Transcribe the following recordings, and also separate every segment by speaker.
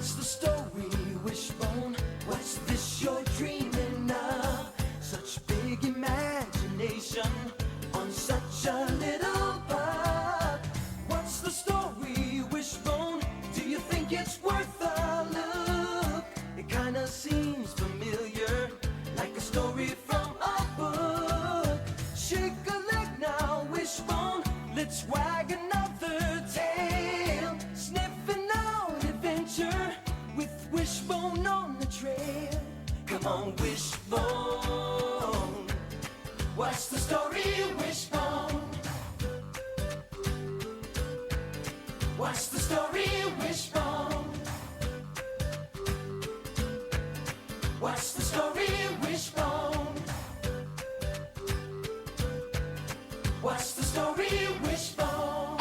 Speaker 1: What's the story, Wishbone? What's this you're dreaming of? Such big imagination on such a little bug. What's the story, Wishbone? Do you think it's worth a look? It kinda seems familiar, like a story from a book. Shake a leg now, Wishbone, let's wag another tail. Sniffing out adventure with Wishbone on the trail. Come on, Wishbone, what's the story, Wishbone? What's the story, Wishbone? What's the story, Wishbone? What's the story, Wishbone?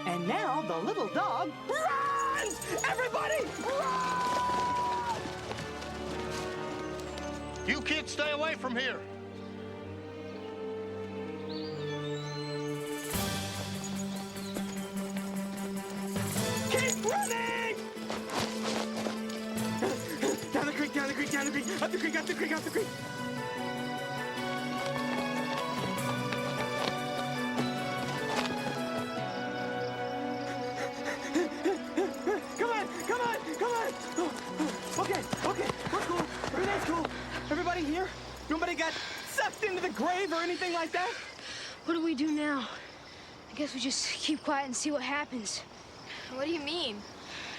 Speaker 2: And now the little dog runs! Everybody, run!
Speaker 3: You kids stay away from here.
Speaker 2: Keep running! Down the creek, down the creek, down the creek, up the creek, up the creek, up the creek. Come on, come on, come on! Okay, okay, we're cool. Everything's cool. Everybody here? Nobody got sucked into the grave or anything like that?
Speaker 4: What do we do now? I guess we just keep quiet and see what happens.
Speaker 5: What do you mean?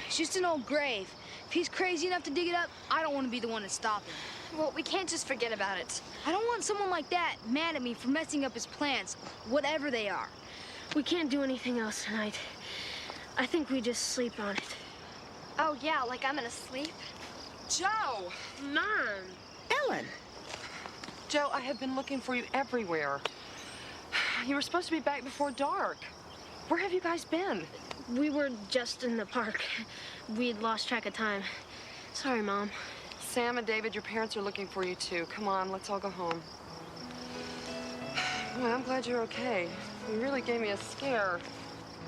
Speaker 4: It's just an old grave. If he's crazy enough to dig it up, I don't want to be the one to stop him.
Speaker 5: Well, we can't just forget about it.
Speaker 4: I don't want someone like that mad at me for messing up his plans, whatever they are.
Speaker 6: We can't do anything else tonight. I think we just sleep on it.
Speaker 5: Oh, yeah, like I'm gonna sleep?
Speaker 7: Joe!
Speaker 6: Mom!
Speaker 2: Ellen!
Speaker 7: Joe, I have been looking for you everywhere. You were supposed to be back before dark. Where have you guys been?
Speaker 6: We were just in the park. We'd lost track of time. Sorry, Mom.
Speaker 7: Sam and David, your parents are looking for you too. Come on, let's all go home. Well, I'm glad you're okay. You really gave me a scare.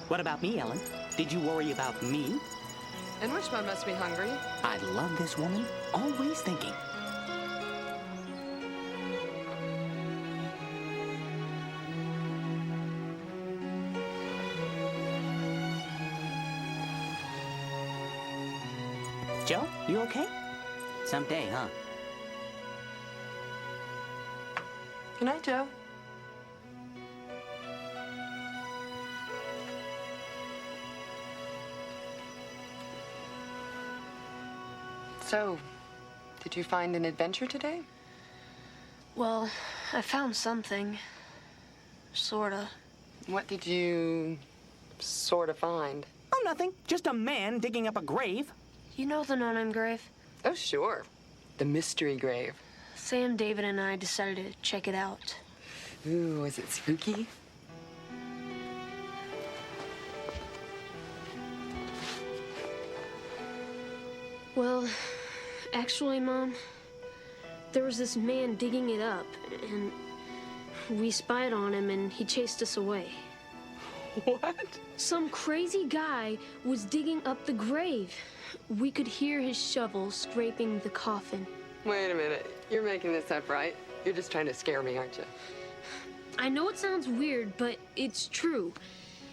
Speaker 2: What about me, Ellen? Did you worry about me?
Speaker 7: And Wishbone must be hungry.
Speaker 2: I love this woman, always thinking. Joe, you okay? Someday, huh?
Speaker 7: Good night, Joe. So, did you find an adventure today?
Speaker 6: Well, I found something. Sorta.
Speaker 7: What did you sort of find?
Speaker 2: Oh, nothing. Just a man digging up a grave.
Speaker 6: You know the no-name grave?
Speaker 7: Oh, sure. The mystery grave.
Speaker 6: Sam, David, and I decided to check it out.
Speaker 7: Ooh, is it spooky?
Speaker 6: Well, actually, Mom, there was this man digging it up, and we spied on him, and he chased us away.
Speaker 7: What?
Speaker 6: Some crazy guy was digging up the grave. We could hear his shovel scraping the coffin.
Speaker 7: Wait a minute. You're making this up, right? You're just trying to scare me, aren't you?
Speaker 6: I know it sounds weird, but it's true.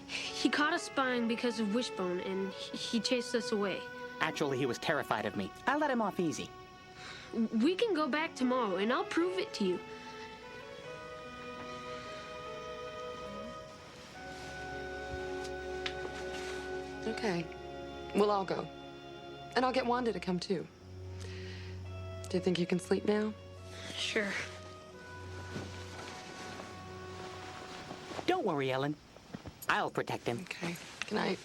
Speaker 6: He caught us spying because of Wishbone, and he chased us away.
Speaker 2: Actually, he was terrified of me. I let him off easy.
Speaker 6: We can go back tomorrow, and I'll prove it to you.
Speaker 7: Okay. We'll all go. And I'll get Wanda to come, too. Do you think you can sleep now?
Speaker 6: Sure.
Speaker 2: Don't worry, Ellen. I'll protect him.
Speaker 7: Okay. Good night.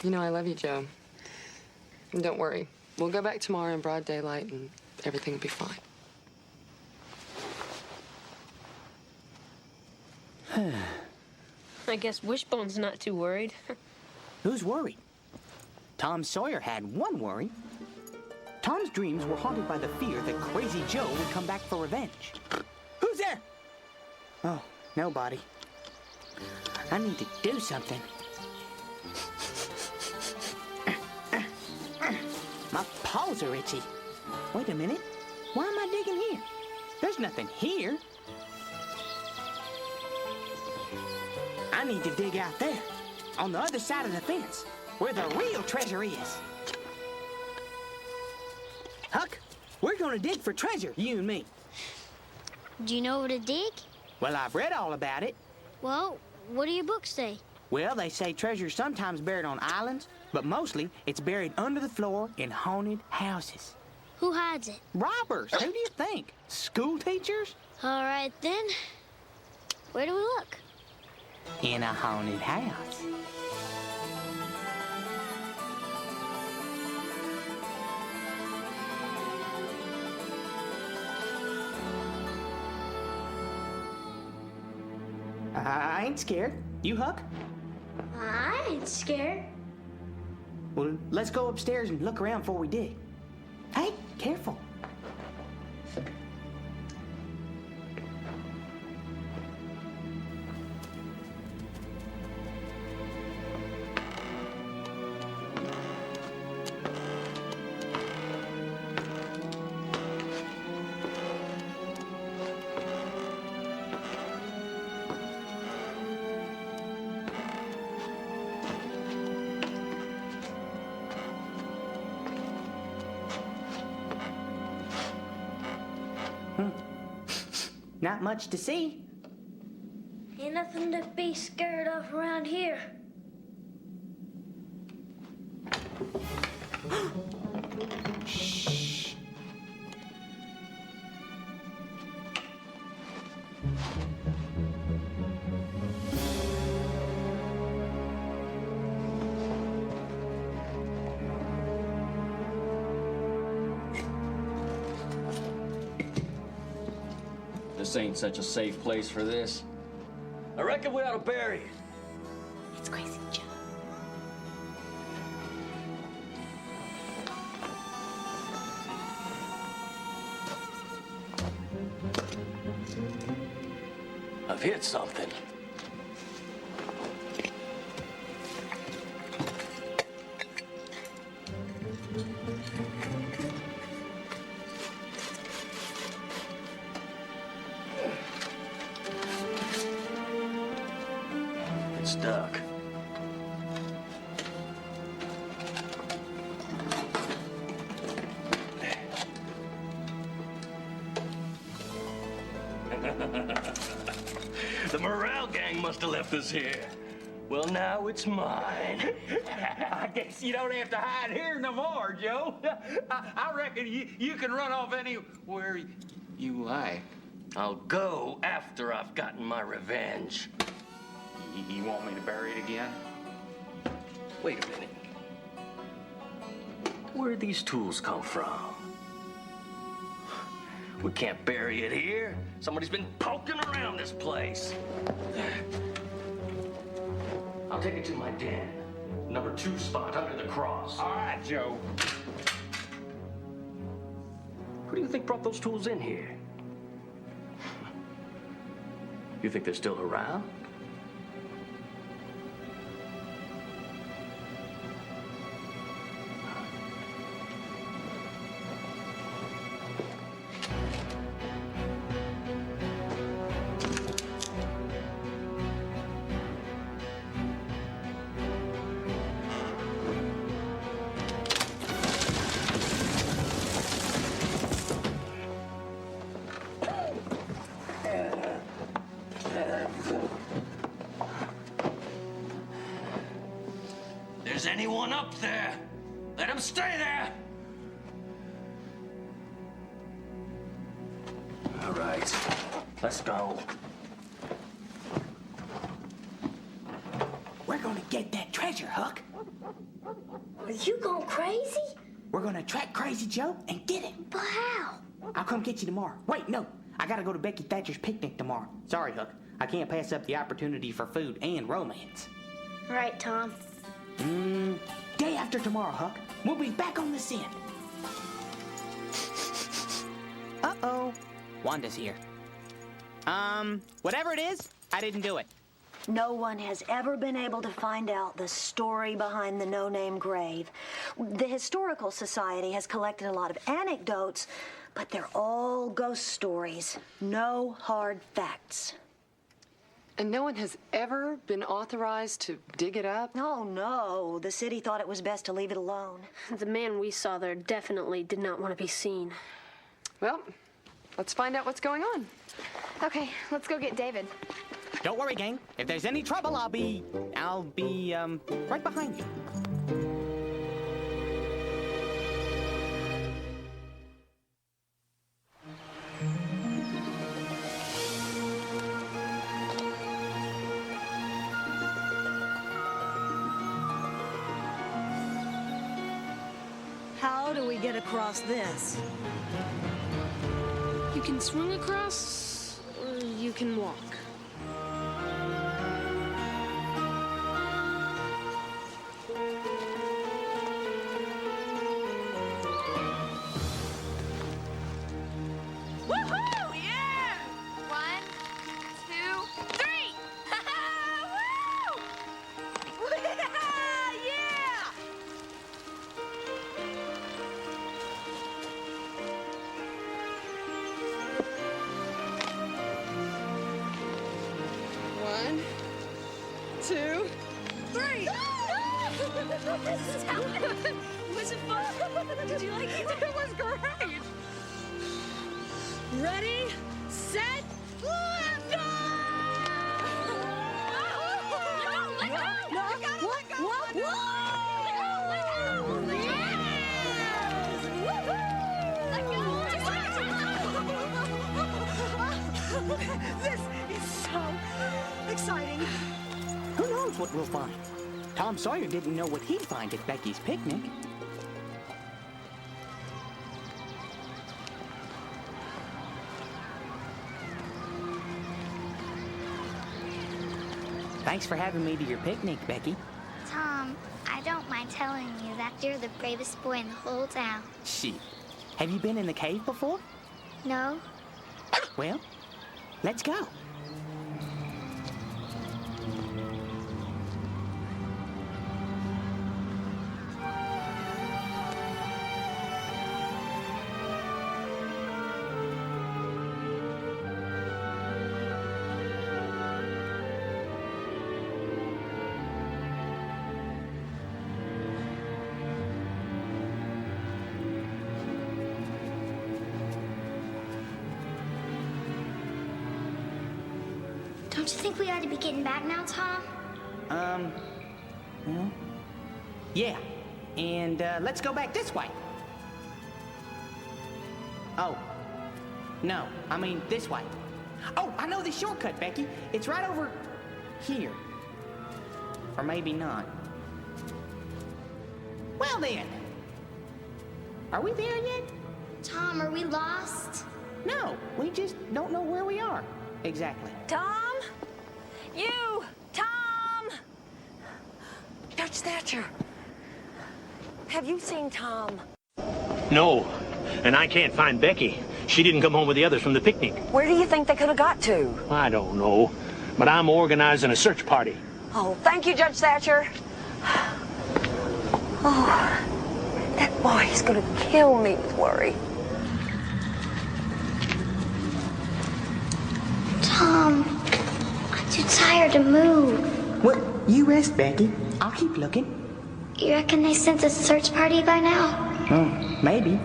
Speaker 7: You know I love you, Joe. And don't worry. We'll go back tomorrow in broad daylight, and everything will be fine.
Speaker 6: I guess Wishbone's not too worried.
Speaker 2: Who's worried? Tom Sawyer had one worry. Tom's dreams were haunted by the fear that Crazy Joe would come back for revenge. Who's there? Oh, nobody. I need to do something. My paws are itchy. Wait a minute. Why am I digging here? There's nothing here. I need to dig out there, on the other side of the fence, where the real treasure is. Huck, we're gonna dig for treasure, you and me.
Speaker 8: Do you know where to dig?
Speaker 2: Well, I've read all about it.
Speaker 8: Well, what do your books say?
Speaker 2: Well, they say treasure's sometimes buried on islands, but mostly it's buried under the floor in haunted houses.
Speaker 8: Who hides it?
Speaker 2: Robbers, who do you think? School teachers?
Speaker 8: All right, then. Where do we look?
Speaker 2: In a haunted house. I ain't scared. You, Huck?
Speaker 8: I ain't scared.
Speaker 2: Well, let's go upstairs and look around before we dig. Hey, careful. Not much to see.
Speaker 8: Ain't nothing to be scared of around here.
Speaker 2: Shh.
Speaker 9: This ain't such a safe place for this. I reckon we ought to bury it.
Speaker 2: It's Crazy Joe.
Speaker 9: I've hit something. It's stuck. The morale gang must have left us here. Well, now it's mine.
Speaker 10: I guess you don't have to hide here no more, Joe. I reckon you can run off anywhere you like.
Speaker 9: I'll go after I've gotten my revenge.
Speaker 10: You want me to bury it again?
Speaker 9: Wait a minute. Where'd these tools come from? We can't bury it here. Somebody's been poking around this place. I'll take it to my den. Number 2 spot under the cross.
Speaker 10: All right, Joe.
Speaker 9: Who do you think brought those tools in here? You think they're still around? There's anyone up there? Let him stay there! All right, let's go.
Speaker 2: We're gonna get that treasure, Huck.
Speaker 8: Are you going crazy?
Speaker 2: We're gonna track Crazy Joe and get it.
Speaker 8: But how?
Speaker 2: I'll come get you tomorrow. Wait, no. I gotta go to Becky Thatcher's picnic tomorrow. Sorry, Huck. I can't pass up the opportunity for food and romance.
Speaker 8: Right, Tom.
Speaker 2: Day after tomorrow, Huck. We'll be back on the scent. Uh-oh. Wanda's here. Whatever it is, I didn't do it.
Speaker 11: No one has ever been able to find out the story behind the no-name grave. The Historical Society has collected a lot of anecdotes, but they're all ghost stories. No hard facts.
Speaker 7: And no one has ever been authorized to dig it up?
Speaker 11: Oh, no. The city thought it was best to leave it alone.
Speaker 6: The man we saw there definitely did not want to be seen.
Speaker 7: Well, let's find out what's going on.
Speaker 5: Okay, let's go get David.
Speaker 2: Don't worry, gang. If there's any trouble, I'll be right behind you.
Speaker 11: How do we get across this?
Speaker 6: You can swing across, or you can walk.
Speaker 5: Woohoo! Yeah! 1, 2, 3! Woo! Yeah!
Speaker 7: One, two, three.
Speaker 6: Was it fun? Did you like it?
Speaker 7: It was great.
Speaker 6: Ready, set,
Speaker 5: Let go! Let go!
Speaker 11: This is so exciting.
Speaker 2: Who knows what we'll find? Tom Sawyer didn't know what he'd find at Becky's picnic. Thanks for having me to your picnic, Becky.
Speaker 8: Tom, I don't mind telling you that you're the bravest boy in the whole town.
Speaker 2: Shit. Have you been in the cave before?
Speaker 8: No?
Speaker 2: Well, let's go.
Speaker 8: Don't you think we ought to be getting back now, Tom?
Speaker 2: Well, yeah. And, let's go back this way. Oh. No, I mean this way. Oh, I know the shortcut, Becky. It's right over here. Or maybe not. Well then. Are we there yet?
Speaker 8: Tom, are we lost?
Speaker 2: No, we just don't know where we are. Exactly.
Speaker 11: Tom? You! Tom! Judge Thatcher. Have you seen Tom?
Speaker 12: No, and I can't find Becky. She didn't come home with the others from the picnic.
Speaker 11: Where do you think they could have got to?
Speaker 12: I don't know, but I'm organizing a search party.
Speaker 11: Oh, thank you, Judge Thatcher. Oh, that boy is going to kill me with worry.
Speaker 8: Tom, I'm too tired to move.
Speaker 2: Well, you rest, Becky. I'll keep looking.
Speaker 8: You reckon they sent a search party by now?
Speaker 2: Maybe.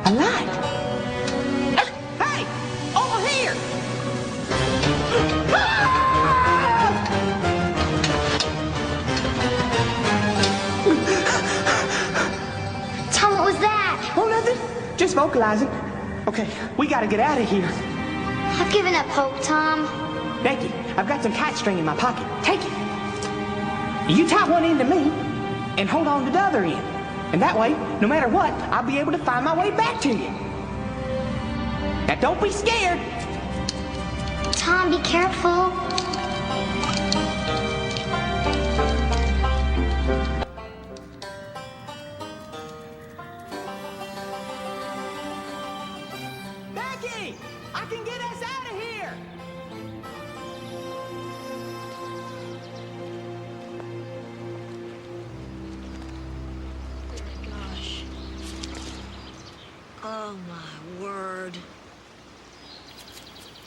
Speaker 2: A light! Hey! Over here!
Speaker 8: Tom, what was that?
Speaker 2: Oh, nothing. Just vocalizing. Okay, we gotta get out of here.
Speaker 8: I've given up hope, Tom.
Speaker 2: Becky, I've got some kite string in my pocket. Take it. You tie one end to me and hold on to the other end. And that way, no matter what, I'll be able to find my way back to you. Now don't be scared.
Speaker 8: Tom, be careful.
Speaker 2: Becky! I can get us out of here!
Speaker 11: Gosh. Oh, my word.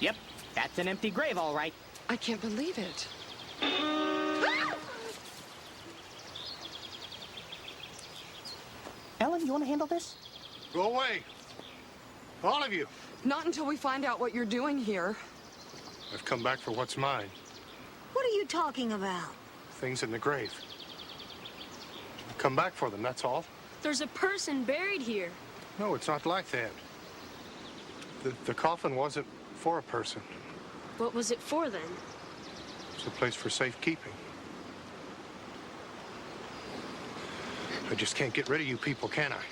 Speaker 2: Yep, that's an empty grave, all right.
Speaker 7: I can't believe it.
Speaker 2: Ellen, you want to handle this?
Speaker 3: Go away. All of you.
Speaker 7: Not until we find out what you're doing here.
Speaker 3: I've come back for what's mine.
Speaker 11: What are you talking about?
Speaker 3: Things in the grave. I've come back for them, that's all.
Speaker 6: There's a person buried here.
Speaker 3: No, it's not like that. The coffin wasn't for a person.
Speaker 6: What was it for then?
Speaker 3: It's a place for safekeeping. I just can't get rid of you people, can I?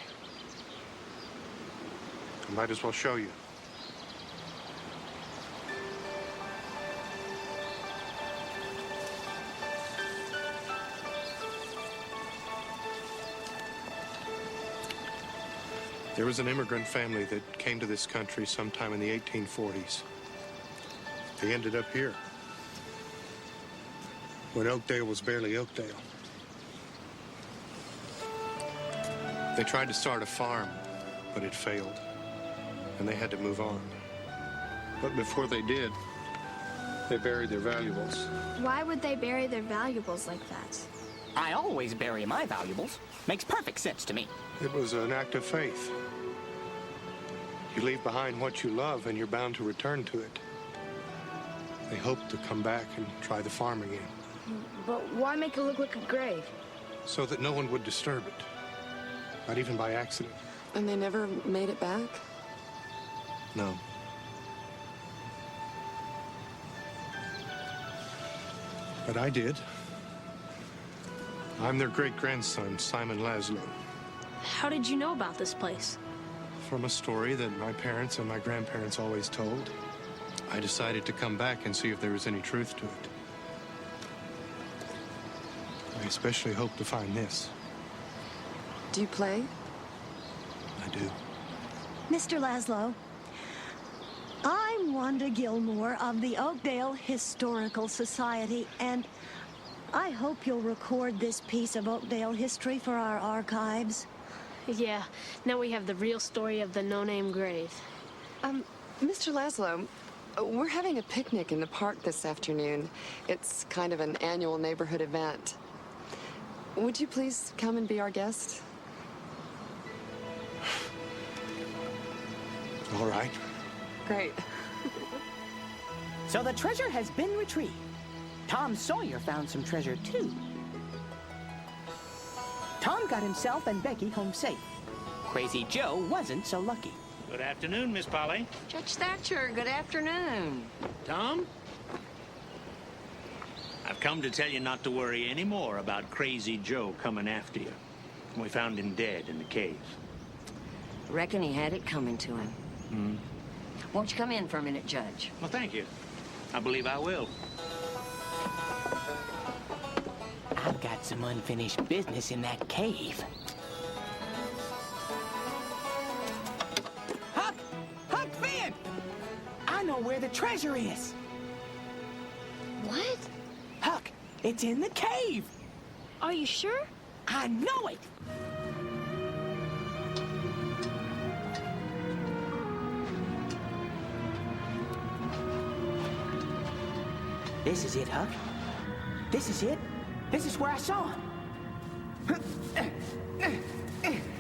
Speaker 3: I might as well show you. There was an immigrant family that came to this country sometime in the 1840s. They ended up here when Oakdale was barely Oakdale. They tried to start a farm, but it failed, and they had to move on. But before they did, they buried their valuables.
Speaker 5: Why would they bury their valuables like that?
Speaker 2: I always bury my valuables. Makes perfect sense to me.
Speaker 3: It was an act of faith. You leave behind what you love, and you're bound to return to it. They hoped to come back and try the farm again.
Speaker 4: But why make it look like a grave?
Speaker 3: So that no one would disturb it. Not even by accident.
Speaker 7: And they never made it back?
Speaker 3: No. But I did. I'm their great-grandson, Simon Laszlo.
Speaker 6: How did you know about this place?
Speaker 3: From a story that my parents and my grandparents always told, I decided to come back and see if there was any truth to it. I especially hope to find this.
Speaker 7: Do you play?
Speaker 3: I do.
Speaker 11: Mr. Laszlo, I'm Wanda Gilmore of the Oakdale Historical Society, and I hope you'll record this piece of Oakdale history for our archives.
Speaker 6: Yeah, now we have the real story of the no-name grave.
Speaker 7: Mr. Laszlo, we're having a picnic in the park this afternoon. It's kind of an annual neighborhood event. Would you please come and be our guest?
Speaker 3: All right.
Speaker 7: Great.
Speaker 2: So the treasure has been retrieved. Tom Sawyer found some treasure, too. Tom got himself and Becky home safe. Crazy Joe wasn't so lucky.
Speaker 12: Good afternoon, Miss Polly.
Speaker 13: Judge Thatcher, good afternoon.
Speaker 12: Tom? I've come to tell you not to worry anymore about Crazy Joe coming after you. We found him dead in the cave.
Speaker 13: Reckon he had it coming to him. Won't you come in for a minute, Judge?
Speaker 12: Well, thank you. I believe I will.
Speaker 2: I've got some unfinished business in that cave. Huck! Huck Finn! I know where the treasure is.
Speaker 6: What?
Speaker 2: Huck, it's in the cave.
Speaker 6: Are you sure?
Speaker 2: I know it. This is it, Huck. This is it. This is where I saw him.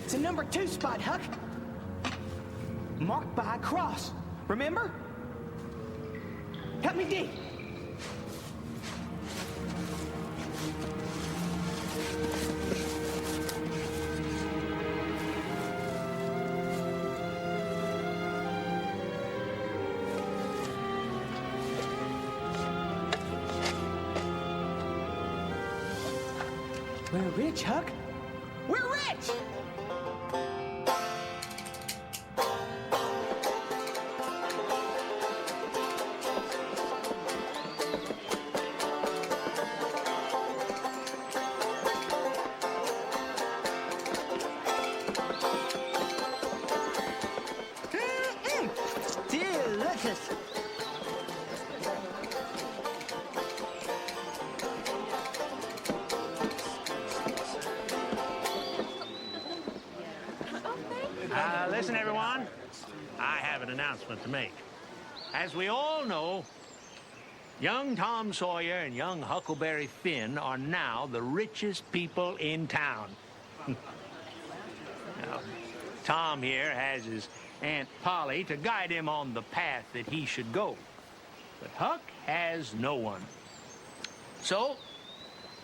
Speaker 2: It's a number 2 spot, Huck. Marked by a cross. Remember? Help me dig. We're rich, Huck. We're rich!
Speaker 12: Listen, everyone. I have an announcement to make. As we all know, young Tom Sawyer and young Huckleberry Finn are now the richest people in town. Now, Tom here has his Aunt Polly to guide him on the path that he should go. But Huck has no one. So,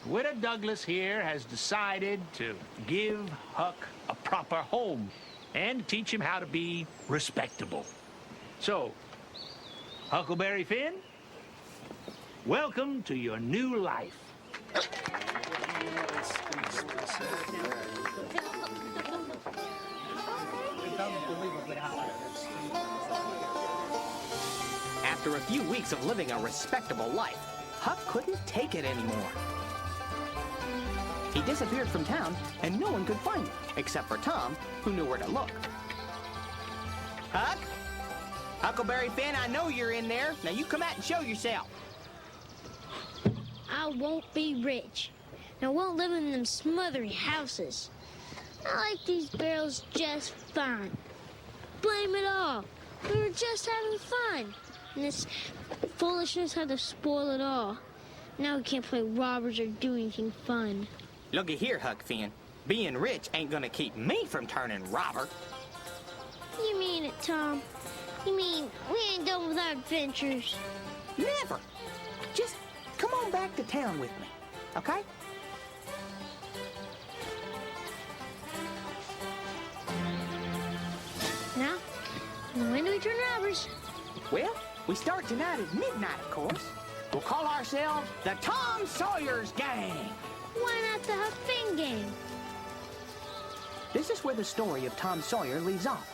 Speaker 12: Widow Douglas here has decided to give Huck a proper home and teach him how to be respectable. So, Huckleberry Finn, welcome to your new life.
Speaker 2: After a few weeks of living a respectable life, Huck couldn't take it anymore. He disappeared from town, and no one could find him, except for Tom, who knew where to look. Huck? Huckleberry Finn, I know you're in there. Now you come out and show yourself.
Speaker 14: I won't be rich. And I won't live in them smothery houses. I like these barrels just fine. Blame it all. We were just having fun. And this foolishness had to spoil it all. Now we can't play robbers or do anything fun.
Speaker 2: Looky here, Huck Finn. Being rich ain't gonna keep me from turning robber.
Speaker 14: You mean it, Tom? You mean we ain't done with our adventures?
Speaker 2: Never. Just come on back to town with me, okay?
Speaker 14: Now, when do we turn robbers?
Speaker 2: Well, we start tonight at midnight, of course. We'll call ourselves the Tom Sawyer's Gang.
Speaker 14: Why not the Huck Finn Gang?
Speaker 2: This is where the story of Tom Sawyer leaves off.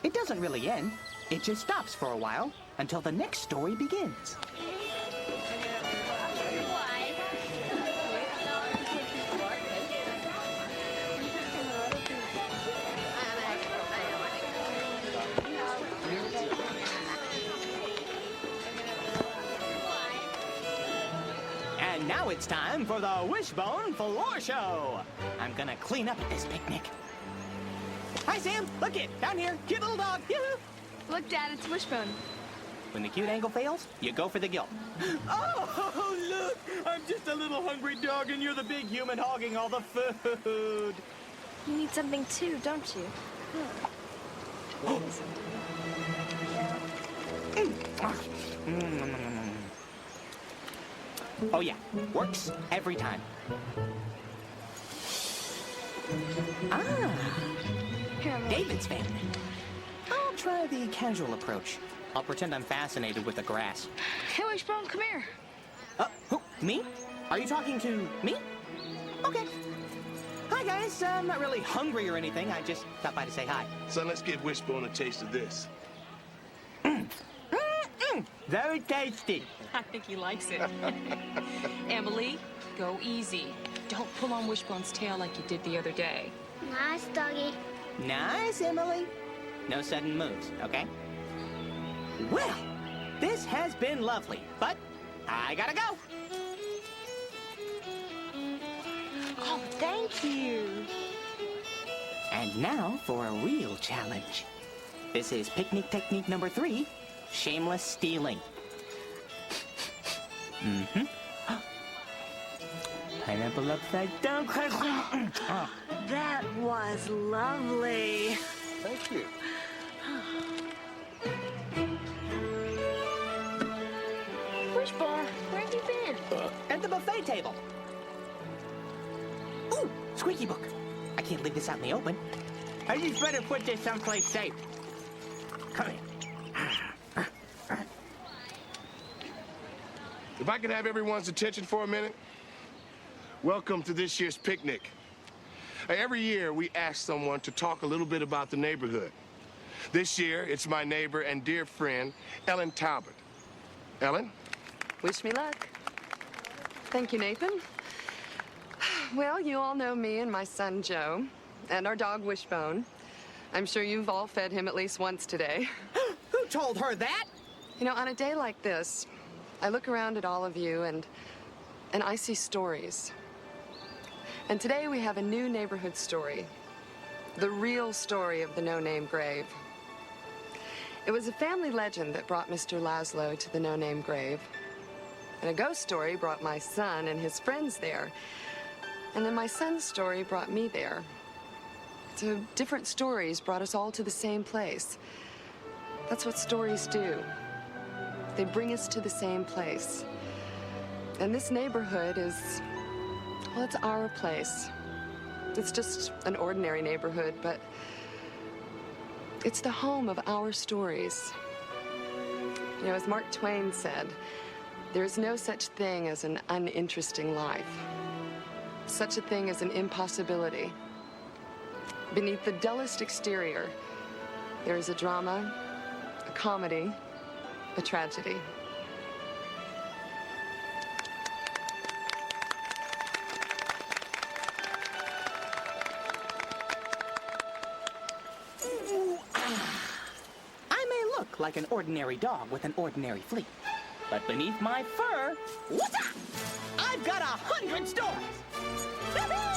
Speaker 2: It doesn't really end. It just stops for a while until the next story begins. And now it's time for the Wishbone Floor Show. I'm gonna clean up at this picnic. Hi, Sam. Look it. Down here. Cute little dog. Yoo-hoo.
Speaker 15: Look, Dad, it's Wishbone.
Speaker 2: When the cute angle fails, you go for the guilt. Oh, look. I'm just a little hungry dog, and you're the big human hogging all the food.
Speaker 15: You need something too, don't you?
Speaker 2: Oh, yeah. Works every time. Ah. David's family. I'll try the casual approach. I'll pretend I'm fascinated with the grass.
Speaker 4: Hey, Wishbone, come here.
Speaker 2: Who? Me? Are you talking to me? Okay. Hi, guys. I'm not really hungry or anything. I just stopped by to say hi.
Speaker 16: Son, let's give Wishbone a taste of this.
Speaker 2: Very tasty.
Speaker 17: I think he likes it. Emily, go easy. Don't pull on Wishbone's tail like you did the other day.
Speaker 8: Nice, doggy.
Speaker 2: Nice, Emily. No sudden moves, okay? Well, this has been lovely, but I gotta go.
Speaker 15: Oh, thank you.
Speaker 2: And now for a real challenge. This is picnic technique number 3, shameless stealing. Mm-hmm. Pineapple upside down.
Speaker 11: That was lovely.
Speaker 16: Thank you.
Speaker 6: Wishbone, where have you been?
Speaker 2: At the buffet table. Ooh, squeaky book. I can't leave this out in the open. I just better put this someplace safe. Come here.
Speaker 16: If I could have everyone's attention for a minute. Welcome to this year's picnic. Every year, we ask someone to talk a little bit about the neighborhood. This year, it's my neighbor and dear friend, Ellen Talbot. Ellen?
Speaker 7: Wish me luck. Thank you, Nathan. Well, you all know me and my son, Joe, and our dog, Wishbone. I'm sure you've all fed him at least once today.
Speaker 2: Who told her that?
Speaker 7: You know, on a day like this, I look around at all of you and I see stories. And today we have a new neighborhood story. The real story of the no-name grave. It was a family legend that brought Mr. Laszlo to the no-name grave. And a ghost story brought my son and his friends there. And then my son's story brought me there. So different stories brought us all to the same place. That's what stories do. They bring us to the same place. And this neighborhood is, well, it's our place. It's just an ordinary neighborhood, but it's the home of our stories. You know, as Mark Twain said, there's no such thing as an uninteresting life. Such a thing as an impossibility. Beneath the dullest exterior, there is a drama, a comedy, a tragedy.
Speaker 2: I may look like an ordinary dog with an ordinary flea, but beneath my fur, what's up? I've got 100 stories!